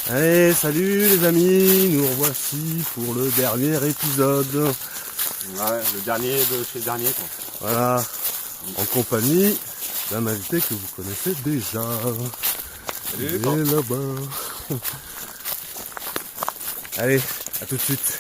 Allez, salut les amis, nous revoici pour le dernier épisode. Ouais, le dernier de chez dernier quoi. Voilà, en compagnie d'un invité que vous connaissez déjà. Salut, Il est là-bas. Allez, à tout de suite.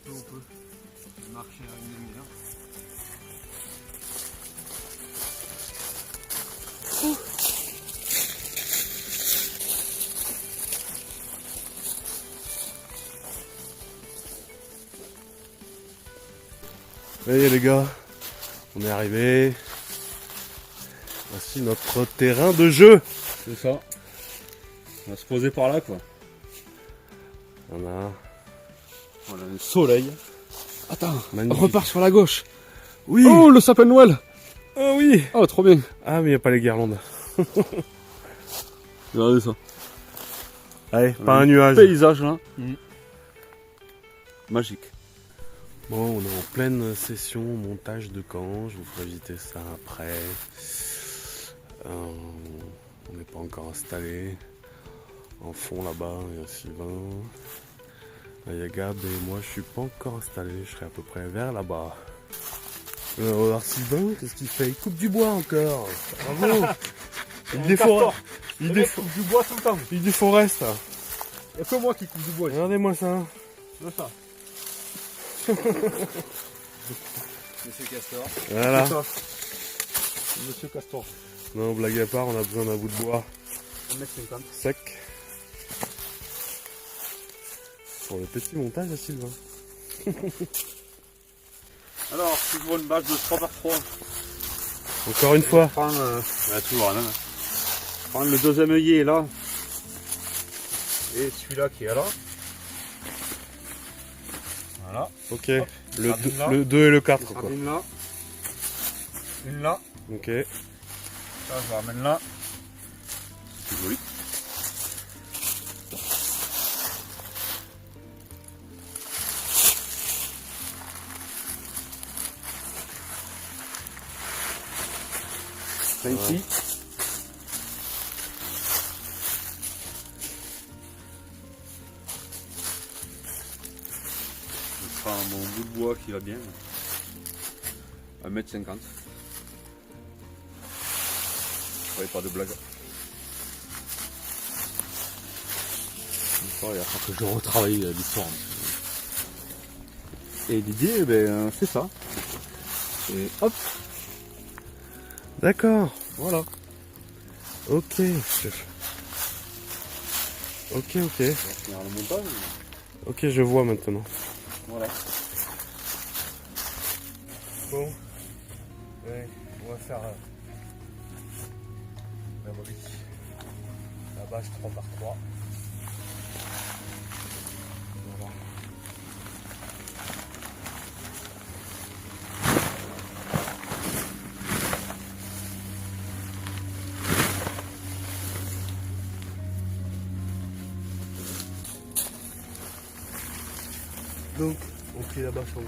On peut. Marcher à une demi-heure. Allez les gars, on est arrivé. Voici notre terrain de jeu. C'est ça. On va se poser par là quoi. Voilà. Voilà le soleil. Attends, Magnifique. on repart sur la gauche. Oui. Oh le sapin de Noël. Oh oui. Oh trop bien. Ah mais il n'y a pas les guirlandes. Regardez ça. Allez, pas un nuage. Paysage là. Magique. Bon, on est en pleine session montage de camp, je vous ferai visiter ça après. On n'est pas encore installé. En fond là-bas, il y a Sylvain. Il y a Gab et moi je suis pas encore installé, je serai à peu près vers là-bas. Alors Sylvain, qu'est-ce qu'il fait? Il coupe du bois encore. Bravo. Il déforeste. coupe du bois tout le temps. Il déforeste. Il n'y a que moi qui coupe du bois. Regardez-moi ça. C'est ça. Monsieur Castor. Voilà. C'est ça. Monsieur Castor. Non, blague à part, on a besoin d'un bout de bois 1m50. sec. Pour le petit montage à Sylvain. Alors, toujours une base de 3x3. Encore une fois. Prends toujours la même. Prends le deuxième œillet là. Et celui-là qui est là. Voilà. Ok. Hop, carabine là. Le 2 et le 4 quoi. Une là. Une là. Ok. Ça, je la ramène là. C'est joli. Ça ici. Je prends mon bout de bois qui va bien. 1m50. Ouais, pas de blague. Il va falloir que je retravaille l'histoire. Et l'idée, ben, c'est ça. Et hop, D'accord. voilà. Ok. Ok. On va finir le montage. Ok, je vois maintenant. Voilà. Bon. Ouais, on va faire la base 3x3. Voilà. Donc, on plie la bâche en deux.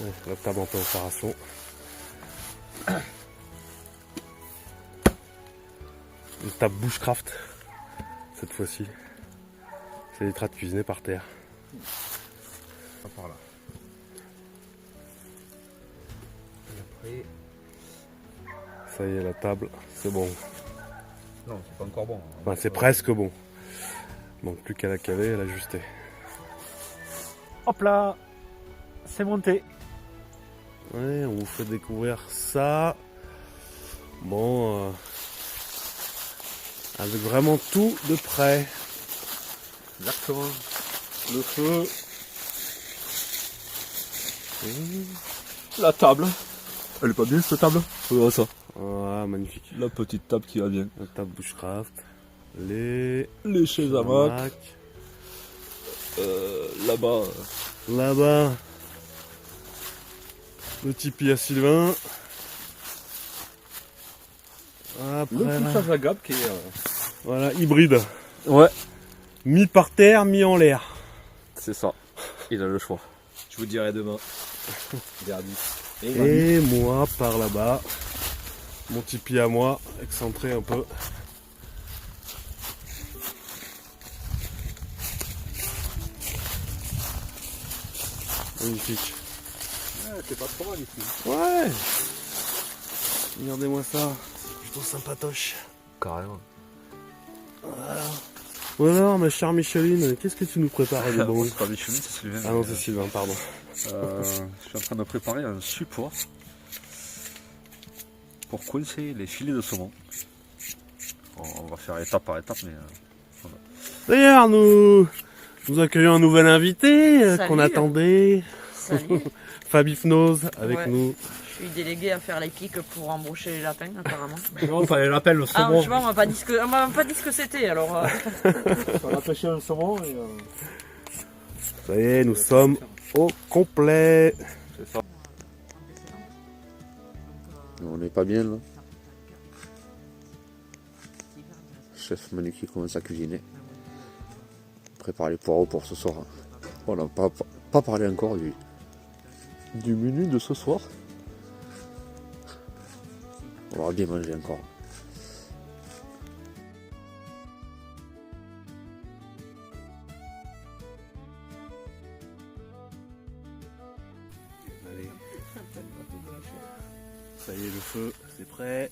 Ouais, la table en préparation. Une table bushcraft cette fois-ci. Ça évitera de cuisiner par terre. Par là. Et après... Ça y est, la table, c'est bon. Non, c'est pas encore bon. Enfin, c'est presque bon. Donc plus qu'à la caler et à l'ajuster. Hop là, c'est monté. Ouais, on vous fait découvrir ça. Bon, avec vraiment tout de près. Exactement. Le feu. La table. Elle est pas bien cette table? Regarde ça. Voilà, magnifique. La petite table qui va bien. La table bushcraft. Les chaises hamac. Là-bas. Là-bas. Le tipi à Sylvain. Après, Le poussage à Gab qui est... voilà, hybride. Ouais. Mi par terre, mi en l'air. C'est ça. Il a le choix. Je vous dirai demain. Verdi. Et moi, par là-bas. Mon tipi à moi, excentré un peu. Magnifique. C'est pas trop mal ici. Ouais. Regardez-moi ça. C'est plutôt sympatoche. Carrément. Ou alors, ma chère Micheline, qu'est-ce que tu nous prépares de bon? C'est pas Micheline, c'est Sylvain. Ah non, c'est Sylvain, pardon. Je suis en train de préparer un support pour coincer les filets de saumon. On va faire étape par étape, mais... voilà. D'ailleurs, nous accueillons un nouvel invité Salut. qu'on attendait. Salut, Fab Hypnose avec Ouais. nous. je suis délégué à faire les pics pour embaucher les lapins apparemment. Non, fallait l'appeler le Ah, saumon. tu vois, on m'a pas dit ce que c'était alors. On a pêché le saumon et... Ça y est, nous sommes au complet. On n'est pas bien là. Chef Manu qui commence à cuisiner. Prépare les poireaux pour ce soir. On n'a pas parlé encore du menu de ce soir. On va bien manger encore. Allez. Ça y est, le feu, c'est prêt.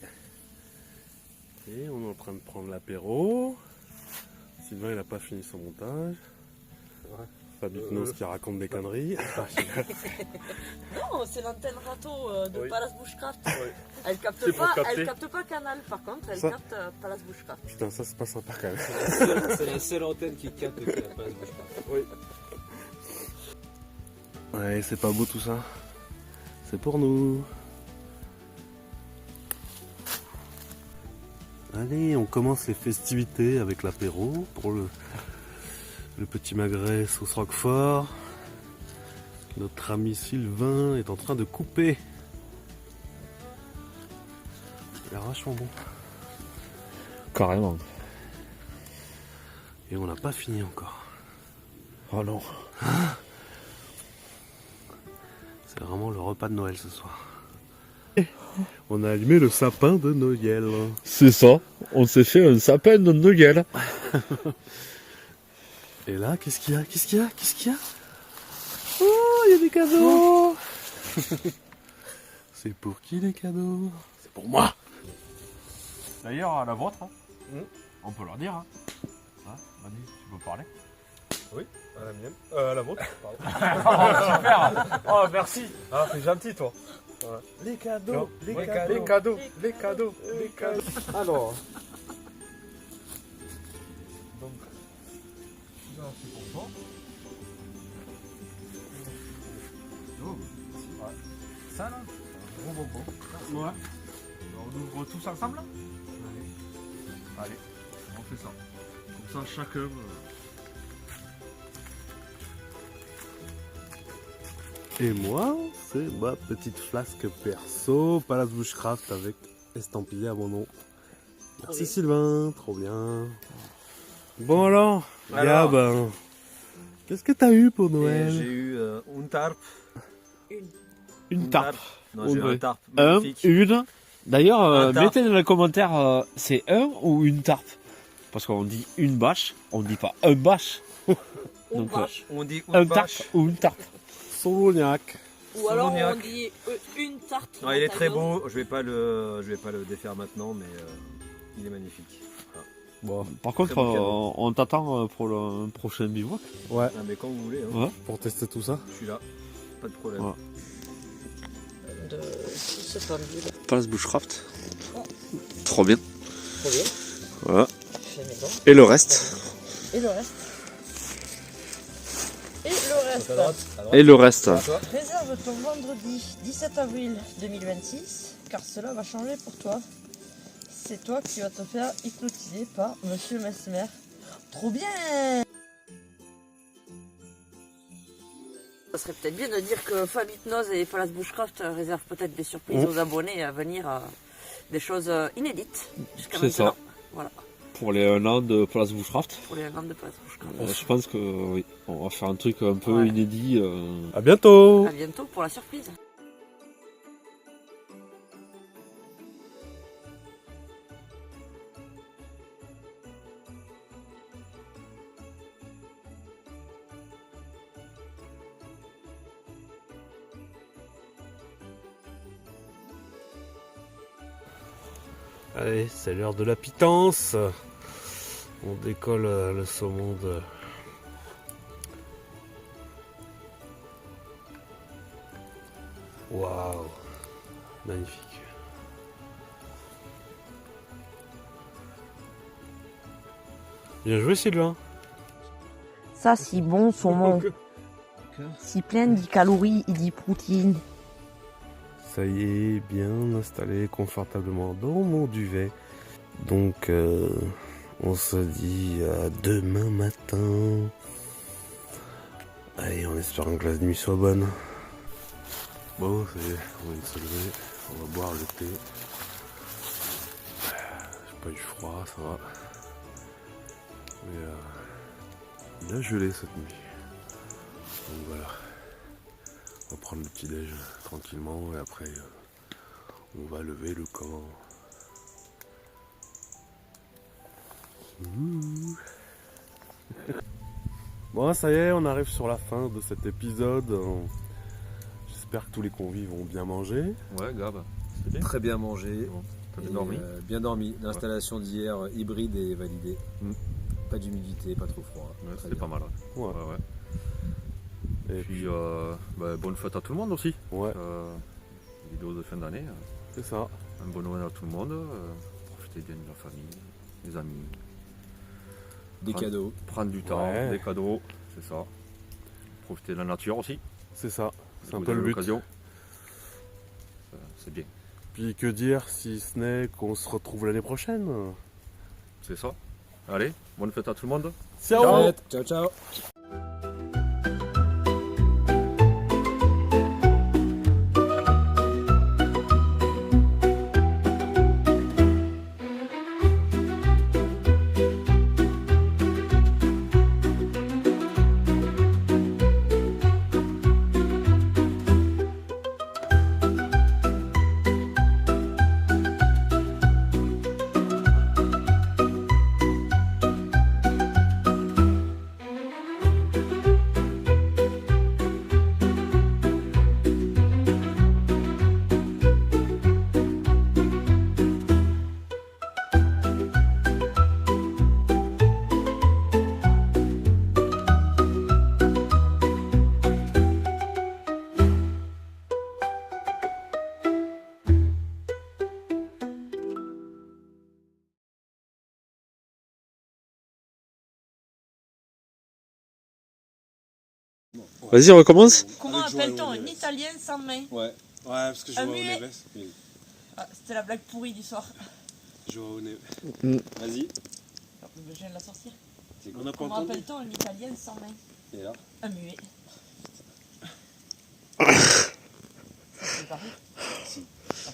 Et on est en train de prendre l'apéro. Sylvain, il n'a pas fini son montage. Fab Hypnose qui raconte des conneries. Non, c'est l'antenne râteau de Oui. Palace Bushcraft. Oui. Elle capte C'est pour pas, capter. elle capte pas Canal par contre, elle Ça. capte Palace Bushcraft. Putain, ça c'est pas sympa quand même. C'est la seule antenne qui capte que la place Bushcraft. Ouais, c'est pas beau tout ça. C'est pour nous. Allez, on commence les festivités avec l'apéro pour le petit magret sauce roquefort. Notre ami Sylvain est en train de couper. Il a vachement bon. Carrément. Et on n'a pas fini encore. Oh non. C'est vraiment le repas de Noël ce soir. On a allumé le sapin de Noël. C'est ça. On s'est fait un sapin de Noël. Et là, qu'est-ce qu'il y a? Qu'est-ce qu'il y a? Qu'est-ce qu'il y a? Oh, il y a des cadeaux! C'est pour qui les cadeaux? C'est pour moi! D'ailleurs, à la vôtre, hein, on peut leur dire. Hein. Manu, tu peux parler? À la mienne. À la vôtre, pardon. Super. Oh, merci. Ah, t'es gentil, toi. Les cadeaux! Les cadeaux. Les cadeaux. Alors. Donc. Ça, c'est pour toi. Oh. Ouais. Ça, là, c'est un gros bonbon. Ouais. On ouvre tous ensemble, là? Allez, on fait ça. Comme ça, chacun... Et moi, c'est ma petite flasque perso, Palace Bushcraft avec estampillé à mon nom. Merci Sylvain, trop bien. Bon alors, Gab, qu'est-ce que t'as eu pour Et Noël? j'ai eu une tarpe. Une tarpe. Non, j'ai Ouais. un tarpe Un, magnifique. une. D'ailleurs, Un tarpe. mettez dans les commentaires, c'est un ou une tarpe. Parce qu'on dit une bâche, on dit pas un bâche. Ou Donc, vache. On dit un une tarpe vache. ou une tarpe. Solognac. Ou alors on Solognac. dit une tarte. Ouais, il est très Montagneux. beau, je vais pas le défaire maintenant, mais il est magnifique. Voilà. Bon, Par contre, Très beau cadeau. on t'attend pour le prochain bivouac. ouais, Ah, mais quand vous voulez, hein. Ouais. pour tester tout ça. Je suis là, pas de problème. Ouais. De ce pendule. Place Bushcraft. Trop bien. Trop bien. Voilà. Fait maison. Et le reste. Et le reste. Et le reste. Et le reste. Réserve ton vendredi 17 avril 2026, car cela va changer pour toi. C'est toi qui vas te faire hypnotiser par Monsieur Mesmer. Trop bien! Ça serait peut-être bien de dire que Fab Hypnose et Palace Bushcraft réservent peut-être des surprises aux abonnés à venir, des choses inédites jusqu'à C'est maintenant. ça. Voilà, Pour les 1 an de Place Bushcraft. pour les ventes de Palace Bushcraft. Je pense que oui, on va faire un truc un peu Ouais. inédit. À bientôt. À bientôt pour la surprise. Allez, c'est l'heure de la pitance. On décolle le saumon de... Waouh, magnifique. Bien joué Sylvain. Ça, si bon, saumon. Si plein de calories, il dit protéines. Ça y est, bien installé confortablement dans mon duvet. Donc, on se dit à demain matin. Allez, en espérant que la nuit soit bonne. Bon, ça y est, on vient de se lever. On va boire le thé. J'ai pas eu froid, ça va. Mais il a gelé cette nuit. Donc voilà. On va prendre le petit déj tranquillement et après on va lever le camp. Ouh. Bon, ça y est, on arrive sur la fin de cet épisode. J'espère que tous les convives ont bien mangé. Ouais, grave. C'était bien. Très bien mangé. T'as bien Et, dormi. bien dormi. L'installation d'hier hybride et validée. Mm. Pas d'humidité, pas trop froid. Ouais, Très c'était bien. pas mal. Ouais. Ouais, ouais. Et Et puis, bonne fête à tout le monde aussi. Ouais, Vidéo de fin d'année. c'est ça. Un bon Noël à tout le monde. Profitez bien de la famille, des amis. Des cadeaux. Prendre du temps, Ouais. des cadeaux, c'est ça. Profiter de la nature aussi. C'est ça. C'est un Vous peu le avez but. l'occasion. C'est bien. Puis que dire si ce n'est qu'on se retrouve l'année prochaine. C'est ça. Allez, bonne fête à tout le monde. Ciao. Ciao, ciao. Vas-y, recommence. Comment appelle-t-on un Italien sans main? Ouais, parce que je Un vois au muet. Neves. mais Ah, c'était la blague pourrie du soir. Je vois au Neves. Mm. Vas-y. Je viens de la sortir. On n'a pas Comment entendu. appelle-t-on un Italien sans main? Et là Un muet. Ça fait pareil.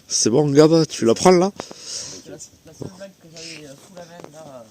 C'est bon, Gab, tu la prends là. C'est la seule blague que j'avais sous la main là.